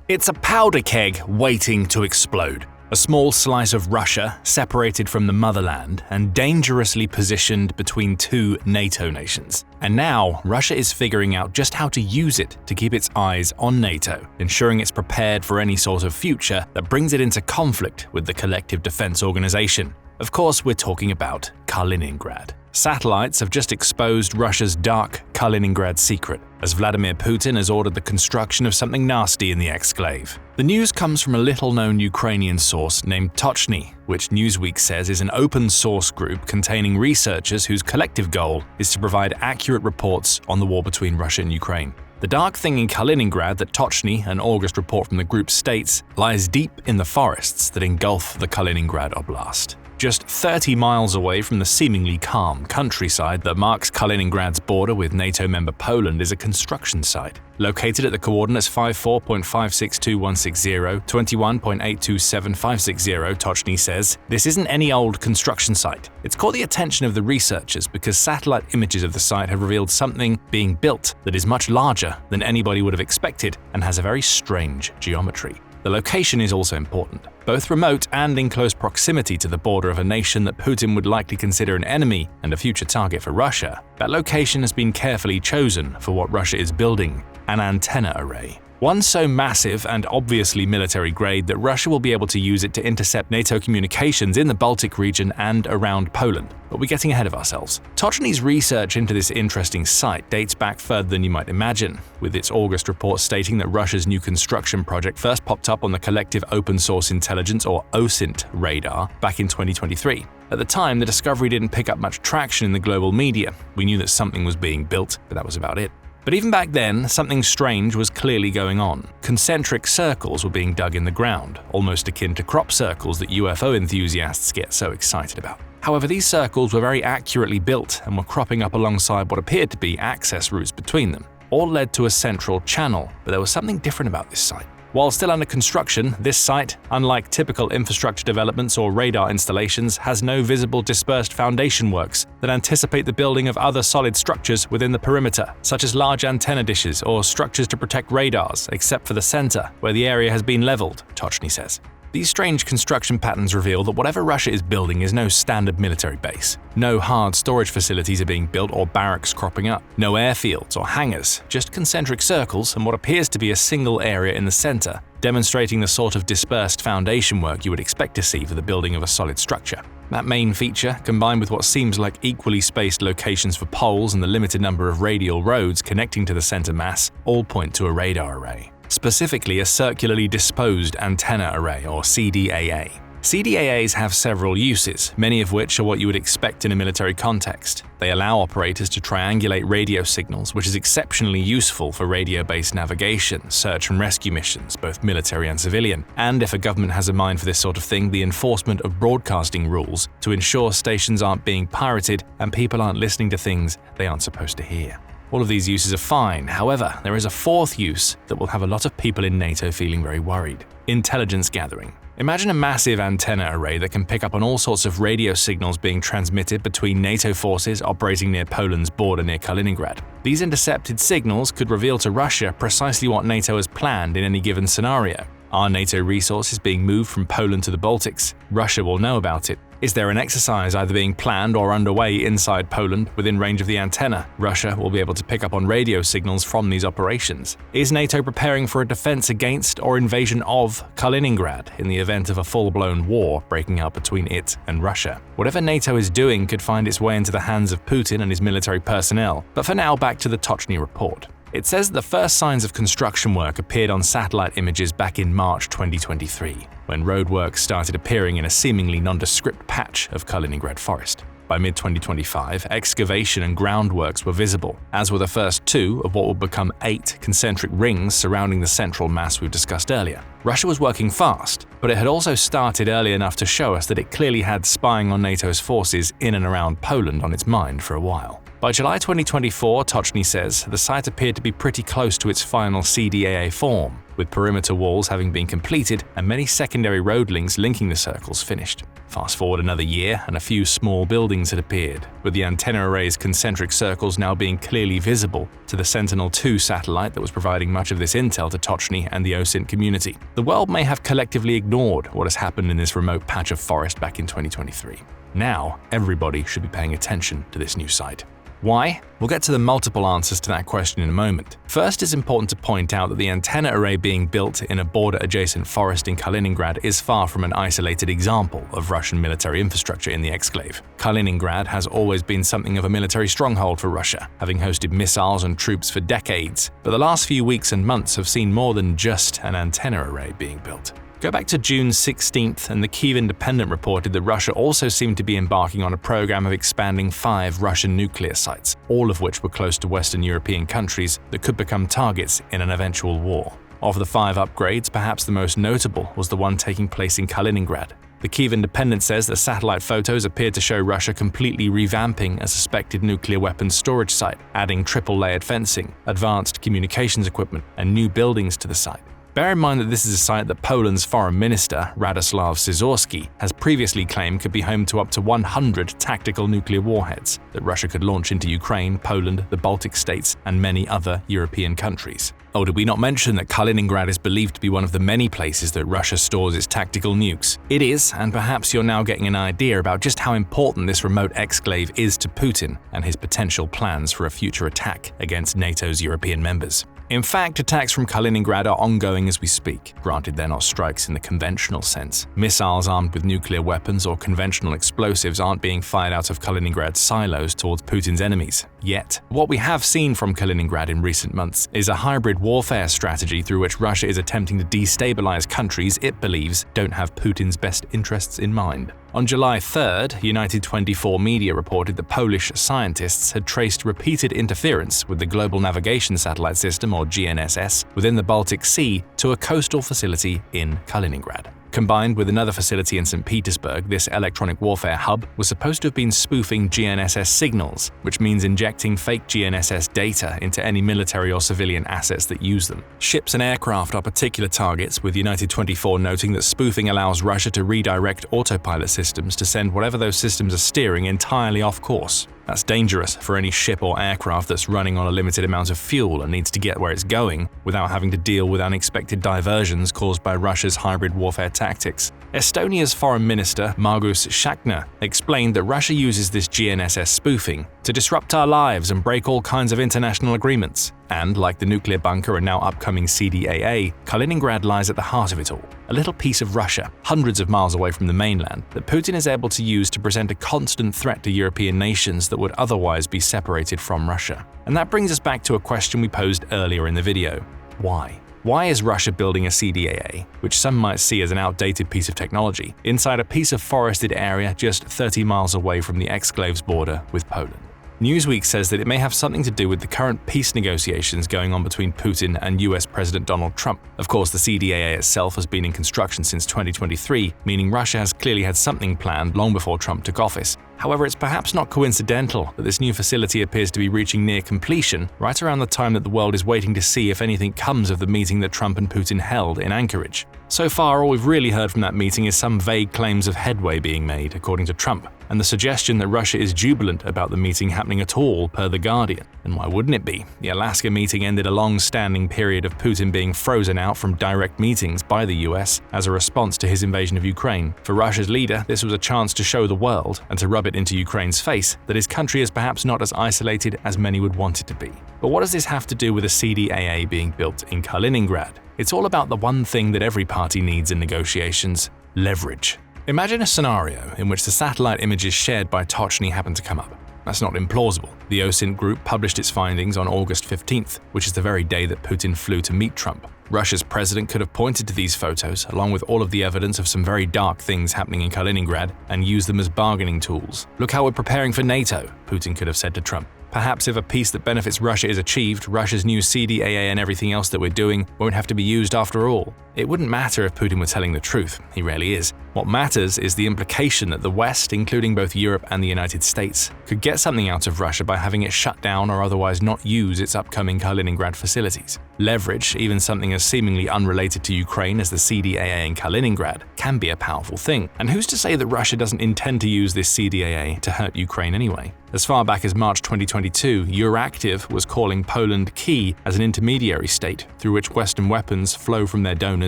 It's a powder keg waiting to explode. A small slice of Russia separated from the motherland and dangerously positioned between two NATO nations. And now, Russia is figuring out just how to use it to keep its eyes on NATO, ensuring it's prepared for any sort of future that brings it into conflict with the collective defense organization. Of course, we're talking about Kaliningrad. Satellites have just exposed Russia's dark Kaliningrad secret, as Vladimir Putin has ordered the construction of something nasty in the exclave. The news comes from a little-known Ukrainian source named Tochny, which Newsweek says is an open-source group containing researchers whose collective goal is to provide accurate reports on the war between Russia and Ukraine. The dark thing in Kaliningrad that Tochny, an August report from the group states, lies deep in the forests that engulf the Kaliningrad Oblast. Just 30 miles away from the seemingly calm countryside that marks Kaliningrad's border with NATO member Poland is a construction site. Located at the coordinates 54.562160, 21.827560, Tochny says, this isn't any old construction site. It's caught the attention of the researchers because satellite images of the site have revealed something being built that is much larger than anybody would have expected and has a very strange geometry. The location is also important. Both remote and in close proximity to the border of a nation that Putin would likely consider an enemy and a future target for Russia, that location has been carefully chosen for what Russia is building, an antenna array. One so massive and obviously military-grade that Russia will be able to use it to intercept NATO communications in the Baltic region and around Poland. But we're getting ahead of ourselves. Tochny's research into this interesting site dates back further than you might imagine, with its August report stating that Russia's new construction project first popped up on the Collective Open Source Intelligence or OSINT radar back in 2023. At the time, the discovery didn't pick up much traction in the global media. We knew that something was being built, but that was about it. But even back then, something strange was clearly going on. Concentric circles were being dug in the ground, almost akin to crop circles that UFO enthusiasts get so excited about. However, these circles were very accurately built and were cropping up alongside what appeared to be access routes between them. All led to a central channel, but there was something different about this site. While still under construction, this site, unlike typical infrastructure developments or radar installations, has no visible dispersed foundation works that anticipate the building of other solid structures within the perimeter, such as large antenna dishes or structures to protect radars, except for the center, where the area has been leveled, Tochny says. These strange construction patterns reveal that whatever Russia is building is no standard military base. No hard storage facilities are being built or barracks cropping up. No airfields or hangars, just concentric circles and what appears to be a single area in the center, demonstrating the sort of dispersed foundation work you would expect to see for the building of a solid structure. That main feature, combined with what seems like equally spaced locations for poles and the limited number of radial roads connecting to the center mass, all point to a radar array. Specifically a circularly disposed antenna array or CDAA. CDAAs have several uses, many of which are what you would expect in a military context. They allow operators to triangulate radio signals, which is exceptionally useful for radio-based navigation, search and rescue missions, both military and civilian, and if a government has a mind for this sort of thing, the enforcement of broadcasting rules to ensure stations aren't being pirated and people aren't listening to things they aren't supposed to hear. All of these uses are fine, however, there is a fourth use that will have a lot of people in NATO feeling very worried. Intelligence gathering. Imagine a massive antenna array that can pick up on all sorts of radio signals being transmitted between NATO forces operating near Poland's border near Kaliningrad. These intercepted signals could reveal to Russia precisely what NATO has planned in any given scenario. Are NATO resources being moved from Poland to the Baltics? Russia will know about it. Is there an exercise either being planned or underway inside Poland within range of the antenna? Russia will be able to pick up on radio signals from these operations. Is NATO preparing for a defense against or invasion of Kaliningrad in the event of a full-blown war breaking out between it and Russia? Whatever NATO is doing could find its way into the hands of Putin and his military personnel. But for now, back to the Tochny report. It says the first signs of construction work appeared on satellite images back in March 2023, when roadworks started appearing in a seemingly nondescript patch of Kaliningrad forest. By mid-2025, excavation and groundworks were visible, as were the first two of what would become 8 concentric rings surrounding the central mass we've discussed earlier. Russia was working fast, but it had also started early enough to show us that it clearly had spying on NATO's forces in and around Poland on its mind for a while. By July 2024, Tochny says, the site appeared to be pretty close to its final CDAA form, with perimeter walls having been completed and many secondary road links linking the circles finished. Fast forward another year and a few small buildings had appeared, with the antenna array's concentric circles now being clearly visible to the Sentinel-2 satellite that was providing much of this intel to Tochny and the OSINT community. The world may have collectively ignored what has happened in this remote patch of forest back in 2023. Now, everybody should be paying attention to this new site. Why? We'll get to the multiple answers to that question in a moment. First, it's important to point out that the antenna array being built in a border-adjacent forest in Kaliningrad is far from an isolated example of Russian military infrastructure in the exclave. Kaliningrad has always been something of a military stronghold for Russia, having hosted missiles and troops for decades, but the last few weeks and months have seen more than just an antenna array being built. Go back to June 16th, and the Kyiv Independent reported that Russia also seemed to be embarking on a program of expanding 5 Russian nuclear sites, all of which were close to Western European countries that could become targets in an eventual war. Of the 5 upgrades, perhaps the most notable was the one taking place in Kaliningrad. The Kyiv Independent says that satellite photos appeared to show Russia completely revamping a suspected nuclear weapons storage site, adding triple-layered fencing, advanced communications equipment, and new buildings to the site. Bear in mind that this is a site that Poland's foreign minister, Radoslaw Sikorski, has previously claimed could be home to up to 100 tactical nuclear warheads that Russia could launch into Ukraine, Poland, the Baltic states, and many other European countries. Oh, did we not mention that Kaliningrad is believed to be one of the many places that Russia stores its tactical nukes? It is, and perhaps you're now getting an idea about just how important this remote exclave is to Putin and his potential plans for a future attack against NATO's European members. In fact, attacks from Kaliningrad are ongoing as we speak. Granted, they're not strikes in the conventional sense. Missiles armed with nuclear weapons or conventional explosives aren't being fired out of Kaliningrad's silos towards Putin's enemies. Yet, what we have seen from Kaliningrad in recent months is a hybrid warfare strategy through which Russia is attempting to destabilize countries it believes don't have Putin's best interests in mind. On July 3rd, United 24 media reported that Polish scientists had traced repeated interference with the Global Navigation Satellite System, or GNSS, within the Baltic Sea to a coastal facility in Kaliningrad. Combined with another facility in St. Petersburg, this electronic warfare hub was supposed to have been spoofing GNSS signals, which means injecting fake GNSS data into any military or civilian assets that use them. Ships and aircraft are particular targets, with United 24 noting that spoofing allows Russia to redirect autopilot systems to send whatever those systems are steering entirely off course. That's dangerous for any ship or aircraft that's running on a limited amount of fuel and needs to get where it's going without having to deal with unexpected diversions caused by Russia's hybrid warfare tactics. Estonia's foreign minister, Margus Šakner, explained that Russia uses this GNSS spoofing to disrupt our lives and break all kinds of international agreements. And, like the nuclear bunker and now upcoming CDAA, Kaliningrad lies at the heart of it all. A little piece of Russia, hundreds of miles away from the mainland, that Putin is able to use to present a constant threat to European nations that would otherwise be separated from Russia. And that brings us back to a question we posed earlier in the video. Why? Why is Russia building a CDAA, which some might see as an outdated piece of technology, inside a piece of forested area just 30 miles away from the exclave's border with Poland? Newsweek says that it may have something to do with the current peace negotiations going on between Putin and US President Donald Trump. Of course, the CDAA itself has been in construction since 2023, meaning Russia has clearly had something planned long before Trump took office. However, it's perhaps not coincidental that this new facility appears to be reaching near completion right around the time that the world is waiting to see if anything comes of the meeting that Trump and Putin held in Anchorage. So far, all we've really heard from that meeting is some vague claims of headway being made, according to Trump, and the suggestion that Russia is jubilant about the meeting happening at all, per The Guardian. And why wouldn't it be? The Alaska meeting ended a long-standing period of Putin being frozen out from direct meetings by the US as a response to his invasion of Ukraine. For Russia's leader, this was a chance to show the world, and to rub it into Ukraine's face, that his country is perhaps not as isolated as many would want it to be. But what does this have to do with a CDAA being built in Kaliningrad? It's all about the one thing that every party needs in negotiations: leverage. Imagine a scenario in which the satellite images shared by Tochny happen to come up. That's not implausible. The OSINT group published its findings on August 15th, which is the very day that Putin flew to meet Trump. Russia's president could have pointed to these photos, along with all of the evidence of some very dark things happening in Kaliningrad, and used them as bargaining tools. "Look how we're preparing for NATO," Putin could have said to Trump. Perhaps if a peace that benefits Russia is achieved, Russia's new CDAA and everything else that we're doing won't have to be used after all. It wouldn't matter if Putin were telling the truth. He rarely is. What matters is the implication that the West, including both Europe and the United States, could get something out of Russia by having it shut down or otherwise not use its upcoming Kaliningrad facilities. Leverage, even something as seemingly unrelated to Ukraine as the CDAA in Kaliningrad, can be a powerful thing. And who's to say that Russia doesn't intend to use this CDAA to hurt Ukraine anyway? As far back as March 2022, Euractiv was calling Poland key as an intermediary state through which Western weapons flow from their donors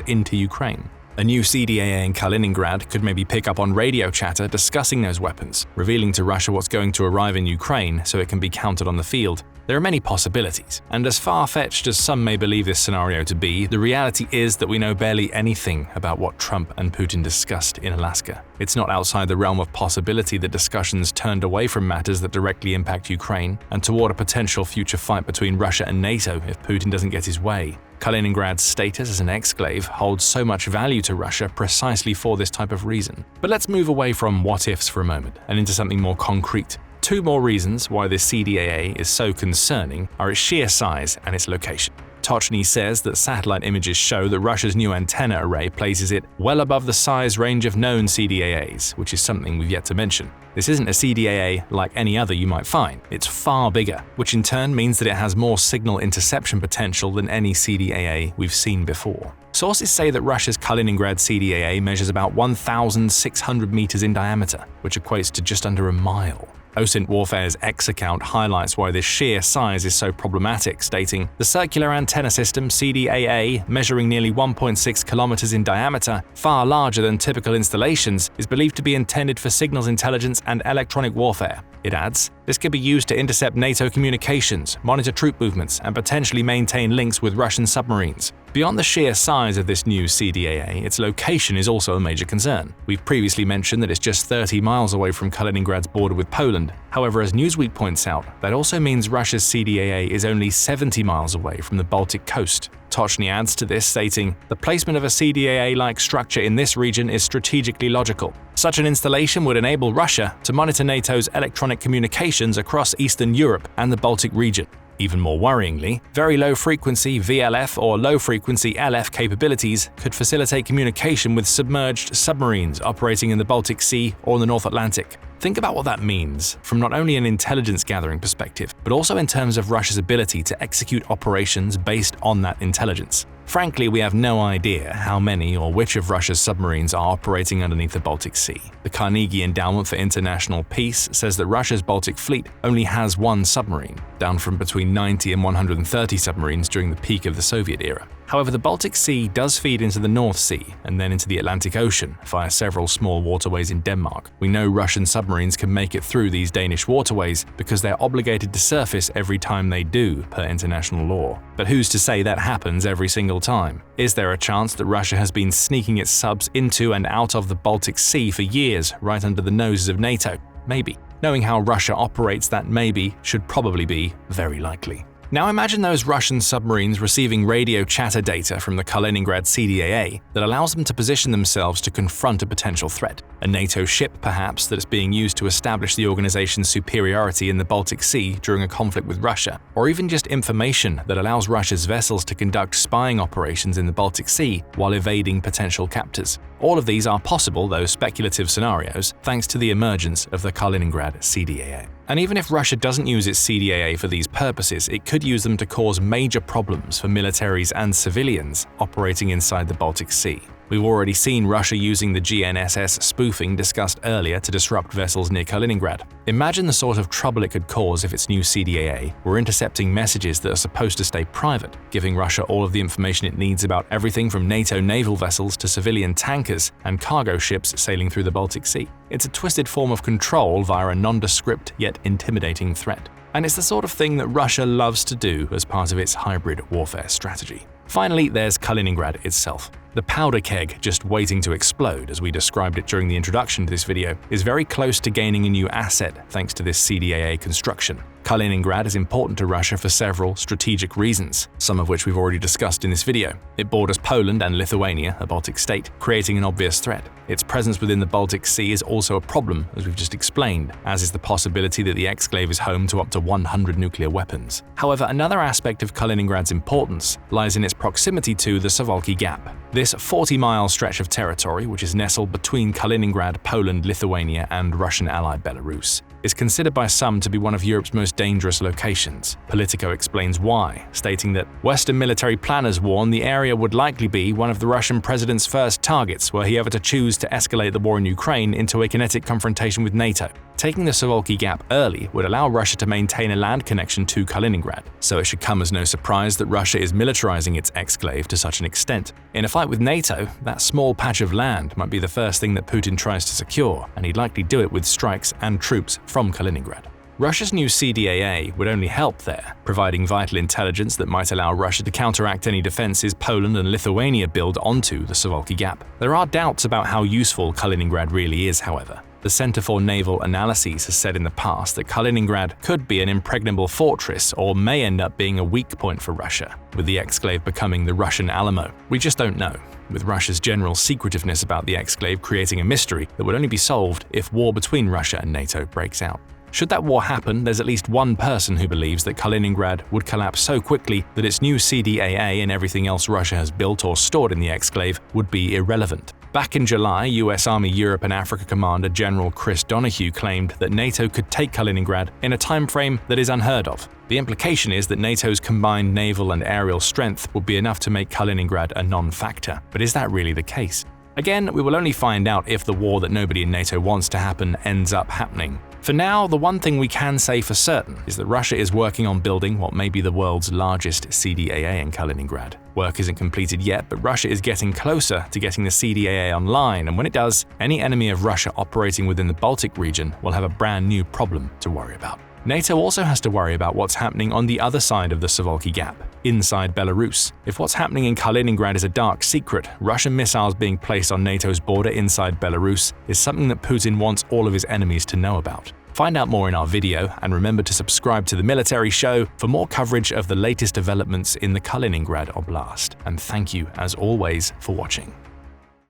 into Ukraine. A new CDAA in Kaliningrad could maybe pick up on radio chatter discussing those weapons, revealing to Russia what's going to arrive in Ukraine so it can be countered on the field. There are many possibilities, and as far-fetched as some may believe this scenario to be, the reality is that we know barely anything about what Trump and Putin discussed in Alaska. It's not outside the realm of possibility that discussions turned away from matters that directly impact Ukraine and toward a potential future fight between Russia and NATO if Putin doesn't get his way. Kaliningrad's status as an exclave holds so much value to Russia precisely for this type of reason. But let's move away from what-ifs for a moment and into something more concrete. Two more reasons why this CDAA is so concerning are its sheer size and its location. Tochny says that satellite images show that Russia's new antenna array places it well above the size range of known CDAAs, which is something we've yet to mention. This isn't a CDAA like any other you might find. It's far bigger, which in turn means that it has more signal interception potential than any CDAA we've seen before. Sources say that Russia's Kaliningrad CDAA measures about 1,600 meters in diameter, which equates to just under a mile. OSINT Warfare's X account highlights why this sheer size is so problematic, stating, "The circular antenna system CDAA, measuring nearly 1.6 kilometers in diameter, far larger than typical installations, is believed to be intended for signals intelligence and electronic warfare." It adds, "This could be used to intercept NATO communications, monitor troop movements, and potentially maintain links with Russian submarines." Beyond the sheer size of this new CDAA, its location is also a major concern. We've previously mentioned that it's just 30 miles away from Kaliningrad's border with Poland. However, as Newsweek points out, that also means Russia's CDAA is only 70 miles away from the Baltic coast. Tochny adds to this, stating, "The placement of a CDAA-like structure in this region is strategically logical. Such an installation would enable Russia to monitor NATO's electronic communications across Eastern Europe and the Baltic region." Even more worryingly, very low-frequency VLF or low-frequency LF capabilities could facilitate communication with submerged submarines operating in the Baltic Sea or the North Atlantic. Think about what that means, from not only an intelligence-gathering perspective, but also in terms of Russia's ability to execute operations based on that intelligence. Frankly, we have no idea how many or which of Russia's submarines are operating underneath the Baltic Sea. The Carnegie Endowment for International Peace says that Russia's Baltic fleet only has one submarine, down from between 90 and 130 submarines during the peak of the Soviet era. However, the Baltic Sea does feed into the North Sea and then into the Atlantic Ocean via several small waterways in Denmark. We know Russian submarines can make it through these Danish waterways because they're obligated to surface every time they do, per international law. But who's to say that happens every single time? Is there a chance that Russia has been sneaking its subs into and out of the Baltic Sea for years, right under the noses of NATO? Maybe. Knowing how Russia operates, that maybe should probably be very likely. Now imagine those Russian submarines receiving radio chatter data from the Kaliningrad CDAA that allows them to position themselves to confront a potential threat. A NATO ship, perhaps, that is being used to establish the organization's superiority in the Baltic Sea during a conflict with Russia, or even just information that allows Russia's vessels to conduct spying operations in the Baltic Sea while evading potential captors. All of these are possible, though speculative scenarios, thanks to the emergence of the Kaliningrad CDAA. And even if Russia doesn't use its CDAA for these purposes, it could use them to cause major problems for militaries and civilians operating inside the Baltic Sea. We've already seen Russia using the GNSS spoofing discussed earlier to disrupt vessels near Kaliningrad. Imagine the sort of trouble it could cause if its new CDAA were intercepting messages that are supposed to stay private, giving Russia all of the information it needs about everything from NATO naval vessels to civilian tankers and cargo ships sailing through the Baltic Sea. It's a twisted form of control via a nondescript yet intimidating threat. And it's the sort of thing that Russia loves to do as part of its hybrid warfare strategy. Finally, there's Kaliningrad itself. The powder keg just waiting to explode, as we described it during the introduction to this video, is very close to gaining a new asset thanks to this CDAA construction. Kaliningrad is important to Russia for several strategic reasons, some of which we've already discussed in this video. It borders Poland and Lithuania, a Baltic state, creating an obvious threat. Its presence within the Baltic Sea is also a problem, as we've just explained, as is the possibility that the exclave is home to up to 100 nuclear weapons. However, another aspect of Kaliningrad's importance lies in its proximity to the Suwalki Gap. This 40-mile stretch of territory, which is nestled between Kaliningrad, Poland, Lithuania, and Russian ally Belarus, is considered by some to be one of Europe's most dangerous locations. Politico explains why, stating that Western military planners warn the area would likely be one of the Russian president's first targets were he ever to choose to escalate the war in Ukraine into a kinetic confrontation with NATO. Taking the Suwalki Gap early would allow Russia to maintain a land connection to Kaliningrad, so it should come as no surprise that Russia is militarizing its exclave to such an extent. In a fight with NATO, that small patch of land might be the first thing that Putin tries to secure, and he'd likely do it with strikes and troops from Kaliningrad. Russia's new CDAA would only help there, providing vital intelligence that might allow Russia to counteract any defenses Poland and Lithuania build onto the Suwalki Gap. There are doubts about how useful Kaliningrad really is, however. The Center for Naval Analyses has said in the past that Kaliningrad could be an impregnable fortress or may end up being a weak point for Russia, with the exclave becoming the Russian Alamo. We just don't know, with Russia's general secretiveness about the exclave creating a mystery that would only be solved if war between Russia and NATO breaks out. Should that war happen, there's at least one person who believes that Kaliningrad would collapse so quickly that its new CDAA and everything else Russia has built or stored in the exclave would be irrelevant. Back in July, US Army Europe and Africa Commander General Chris Donahue claimed that NATO could take Kaliningrad in a time frame that is unheard of. The implication is that NATO's combined naval and aerial strength would be enough to make Kaliningrad a non-factor. But is that really the case? Again, we will only find out if the war that nobody in NATO wants to happen ends up happening. For now, the one thing we can say for certain is that Russia is working on building what may be the world's largest CDAA in Kaliningrad. Work isn't completed yet, but Russia is getting closer to getting the CDAA online, and when it does, any enemy of Russia operating within the Baltic region will have a brand new problem to worry about. NATO also has to worry about what's happening on the other side of the Suwalki Gap, inside Belarus. If what's happening in Kaliningrad is a dark secret, Russian missiles being placed on NATO's border inside Belarus is something that Putin wants all of his enemies to know about. Find out more in our video, and remember to subscribe to The Military Show for more coverage of the latest developments in the Kaliningrad Oblast. And thank you, as always, for watching.